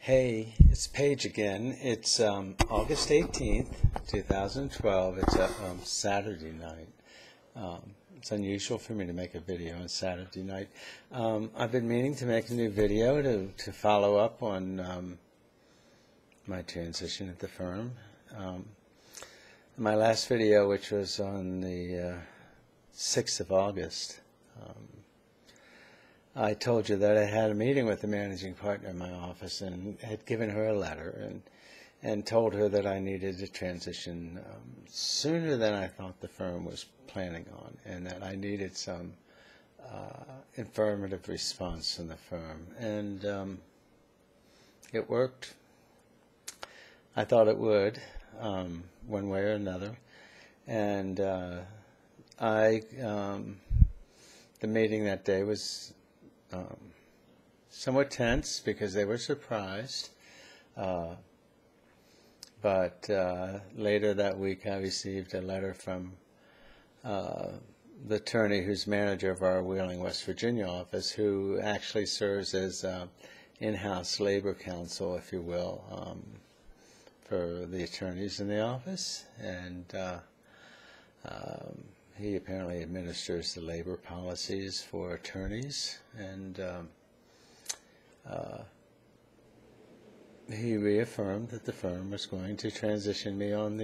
Hey, it's Paige again. It's August 18th, 2012. It's a Saturday night. It's unusual for me to make a video on Saturday night. I've been meaning to make a new video to follow up on my transition at the firm. My last video, which was on the 6th of August, I told you that I had a meeting with the managing partner in my office and had given her a letter and told her that I needed to transition sooner than I thought the firm was planning on, and that I needed some affirmative response from the firm. And it worked. I thought it would, one way or another. And the meeting that day was somewhat tense because they were surprised. But later that week I received a letter from the attorney who's manager of our Wheeling, West Virginia office, who actually serves as in-house labor counsel, if you will, for the attorneys in the office. And he apparently administers the labor policies for attorneys, and he reaffirmed that the firm was going to transition me on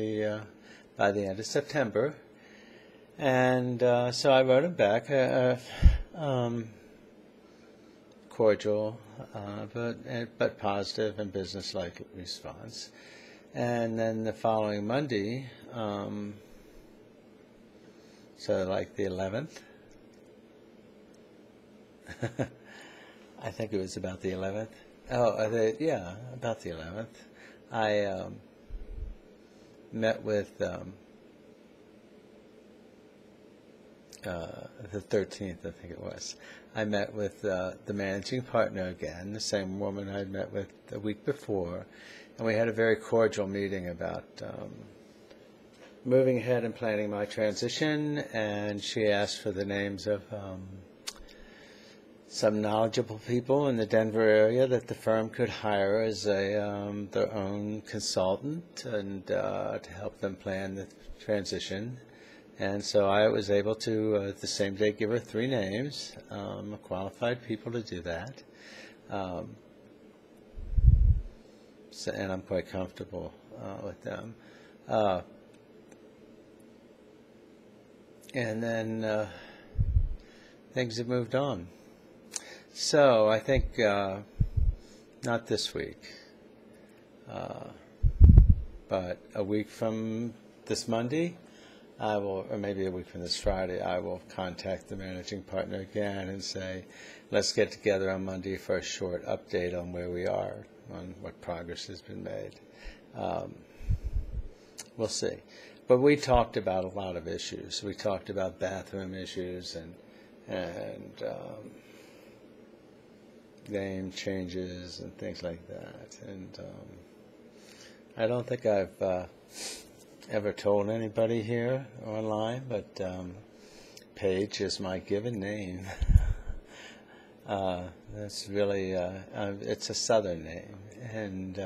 by the end of September. And so I wrote him back a cordial but positive and businesslike response. And then the following Monday, so like the 11th, I think it was about the 11th. Oh, yeah, about the 11th. I met with the 13th, I think it was. I met with the managing partner again, the same woman I'd met with the week before, and we had a very cordial meeting about moving ahead and planning my transition. And she asked for the names of some knowledgeable people in the Denver area that the firm could hire as their own consultant and to help them plan the transition. And so I was able to, the same day, give her 3 names, qualified people to do that. And I'm quite comfortable with them. And then things have moved on. So I think not this week, but a week from this Monday, I will, or maybe a week from this Friday, I will contact the managing partner again and say, let's get together on Monday for a short update on where we are, on what progress has been made. We'll see. But we talked about a lot of issues. We talked about bathroom issues and name changes and things like that. And I don't think I've ever told anybody here online, but Paige is my given name. That's really, it's a Southern name. And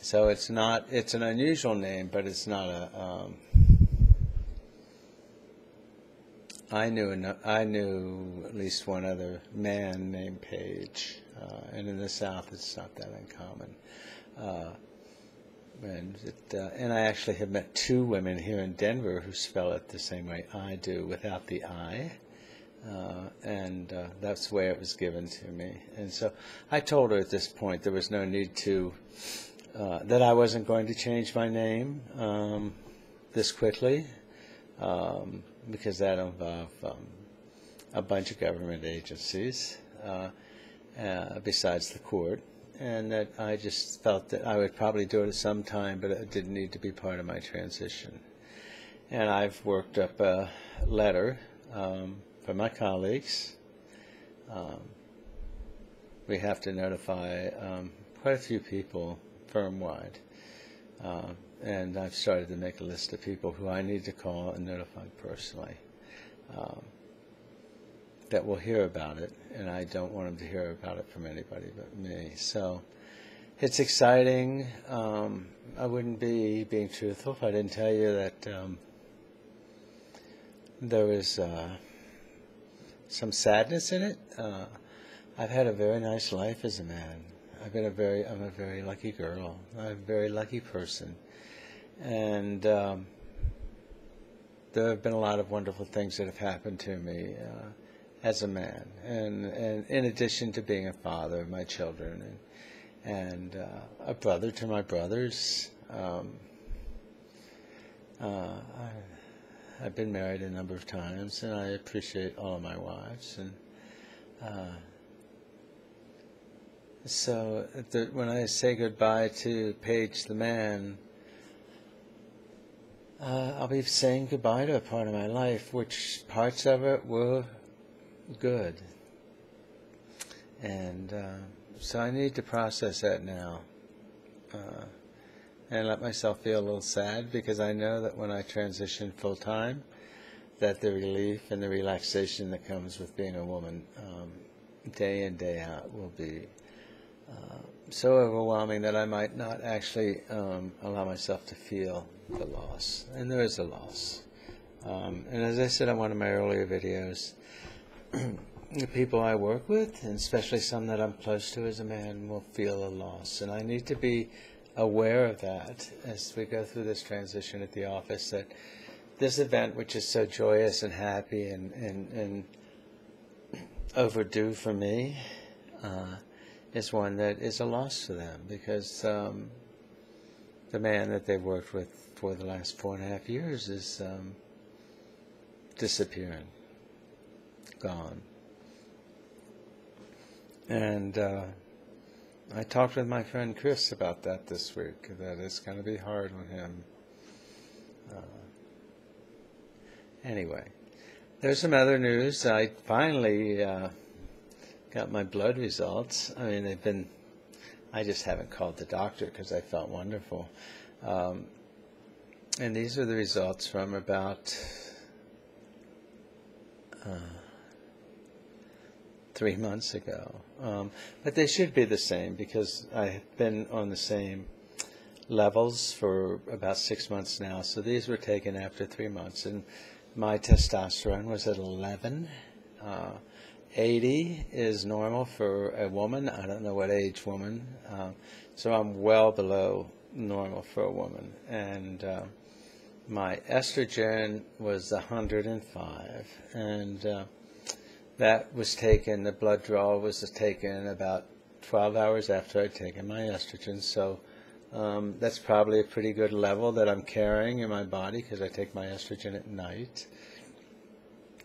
so it's an unusual name, but it's not a, I knew at least one other man named Paige, and in the South it's not that uncommon. And I actually have met 2 women here in Denver who spell it the same way I do, without the I, and that's the way it was given to me. And so I told her at this point there was no need to, that I wasn't going to change my name this quickly, because that involved a bunch of government agencies besides the court, and that I just felt that I would probably do it at some time, but it didn't need to be part of my transition. And I've worked up a letter for my colleagues. We have to notify quite a few people firm-wide. And I've started to make a list of people who I need to call and notify personally that will hear about it, and I don't want them to hear about it from anybody but me. So it's exciting. I wouldn't be being truthful if I didn't tell you that there was some sadness in it. I've had a very nice life as a man. I'm a very lucky girl. I'm a very lucky person. And there have been a lot of wonderful things that have happened to me as a man. And in addition to being a father of my children and a brother to my brothers, I've been married a number of times, and I appreciate all of my wives. And so when I say goodbye to Paige the man, I'll be saying goodbye to a part of my life, which parts of it were good. And so I need to process that now. And let myself feel a little sad, because I know that when I transition full-time, that the relief and the relaxation that comes with being a woman day in, day out will be so overwhelming that I might not actually allow myself to feel the loss. And there is a loss. And as I said on one of my earlier videos, the people I work with, and especially some that I'm close to as a man, will feel a loss. And I need to be aware of that as we go through this transition at the office, that this event, which is so joyous and happy and overdue for me, is one that is a loss to them, because the man that they've worked with for the last 4.5 years is disappearing, gone. And I talked with my friend Chris about that this week, that it's going to be hard on him. Anyway, there's some other news. I finally got my blood results. I mean, I just haven't called the doctor because I felt wonderful. And these are the results from about 3 months ago. But they should be the same, because I've been on the same levels for about 6 months now. So these were taken after 3 months, and my testosterone was at 11. 80 is normal for a woman. I don't know what age woman. So I'm well below normal for a woman. And my estrogen was 105. And that was taken, the blood draw was taken about 12 hours after I'd taken my estrogen. So that's probably a pretty good level that I'm carrying in my body, because I take my estrogen at night.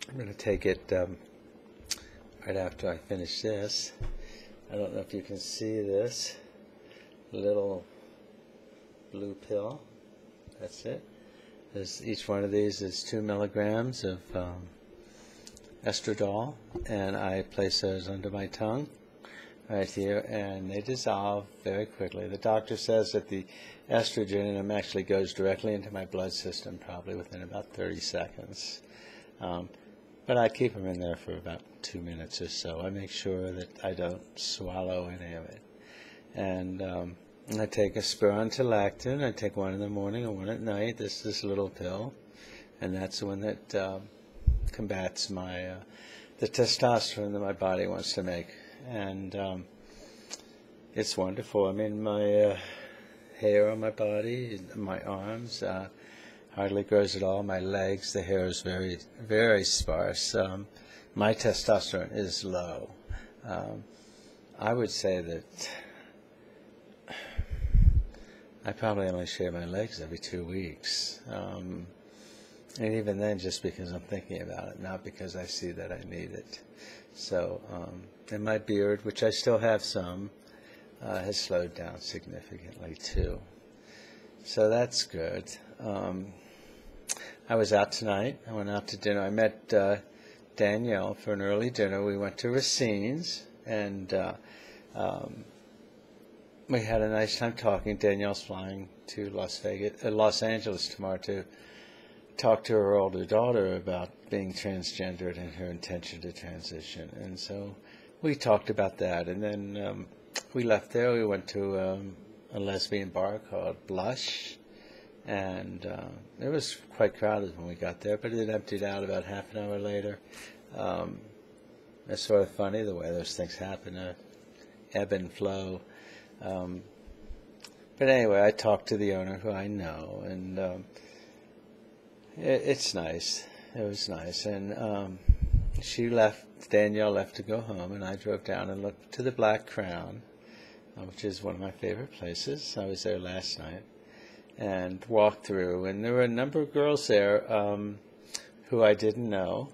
I'm going to take it right after I finish this. I don't know if you can see this little blue pill. That's it. Each one of these is 2 milligrams of estradiol, and I place those under my tongue right here, and they dissolve very quickly. The doctor says that the estrogen in them actually goes directly into my blood system, probably within about 30 seconds. But I keep them in there for about 2 minutes or so. I make sure that I don't swallow any of it. And I take a spironolactone. I take one in the morning and one at night. This little pill, and that's the one that combats the testosterone that my body wants to make. And it's wonderful. I mean, my hair on my body, my arms, hardly grows at all. My legs, the hair is very, very sparse. My testosterone is low. I would say that I probably only shave my legs every 2 weeks. And even then, just because I'm thinking about it, not because I see that I need it. So, and my beard, which I still have some, has slowed down significantly too. So that's good. I was out tonight. I went out to dinner. I met Danielle for an early dinner. We went to Racine's, and we had a nice time talking. Danielle's flying to Los Angeles tomorrow to talk to her older daughter about being transgendered and her intention to transition. And so we talked about that. And then we left there. We went to a lesbian bar called Blush, and it was quite crowded when we got there, but it emptied out about half an hour later. It's sort of funny the way those things happen, ebb and flow. But anyway, I talked to the owner, who I know, and it's nice. It was nice, and she left. Danielle left to go home, and I drove down and looked to the Black Crown, which is one of my favorite places. I was there last night and walked through, and there were a number of girls there who I didn't know.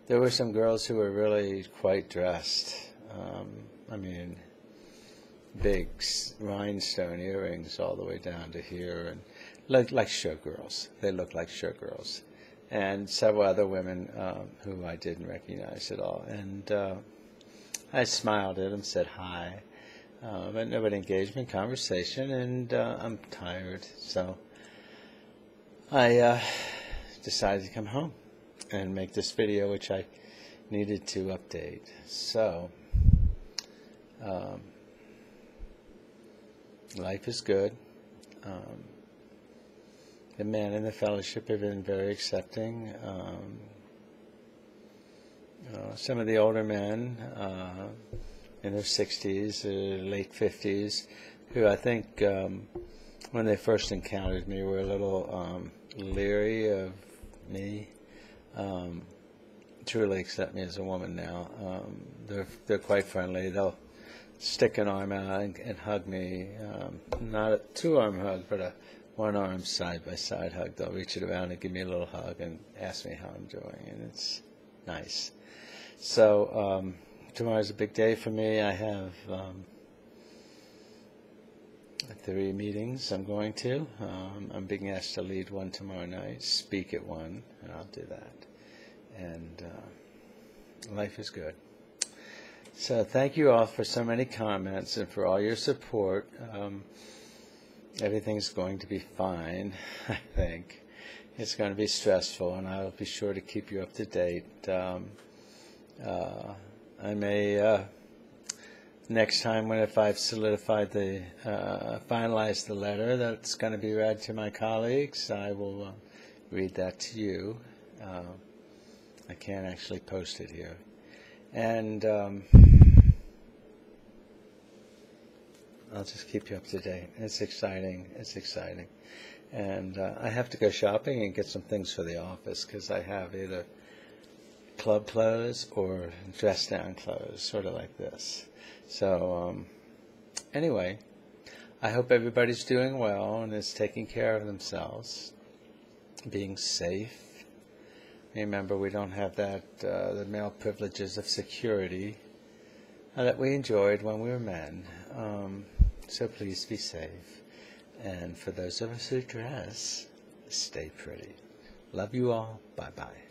There were some girls who were really quite dressed. I mean, big rhinestone earrings all the way down to here, and like showgirls. They looked like showgirls. And several other women who I didn't recognize at all. And I smiled at them, said hi, but nobody engaged me in conversation, and I'm tired. So I decided to come home and make this video, which I needed to update. So life is good. The men in the fellowship have been very accepting. Some of the older men in their 60s, late 50s, who I think when they first encountered me were a little leery of me, truly accept me as a woman now. They're quite friendly. They'll stick an arm out and hug me, not a two-arm hug, but a one-arm side-by-side hug. They'll reach it around and give me a little hug and ask me how I'm doing, and it's nice. So tomorrow's a big day for me. I have 3 meetings I'm going to. I'm being asked to lead one tomorrow night, speak at one, and I'll do that. And life is good. So thank you all for so many comments and for all your support. Everything's going to be fine, I think. It's going to be stressful, and I'll be sure to keep you up to date. I may, next time, if I've solidified finalized the letter that's going to be read to my colleagues, I will read that to you. I can't actually post it here. And I'll just keep you up to date. It's exciting. It's exciting. And I have to go shopping and get some things for the office because I have either club clothes or dress-down clothes, sort of like this. So anyway, I hope everybody's doing well and is taking care of themselves, being safe. Remember, we don't have that the male privileges of security that we enjoyed when we were men. So please be safe. And for those of us who dress, stay pretty. Love you all. Bye-bye.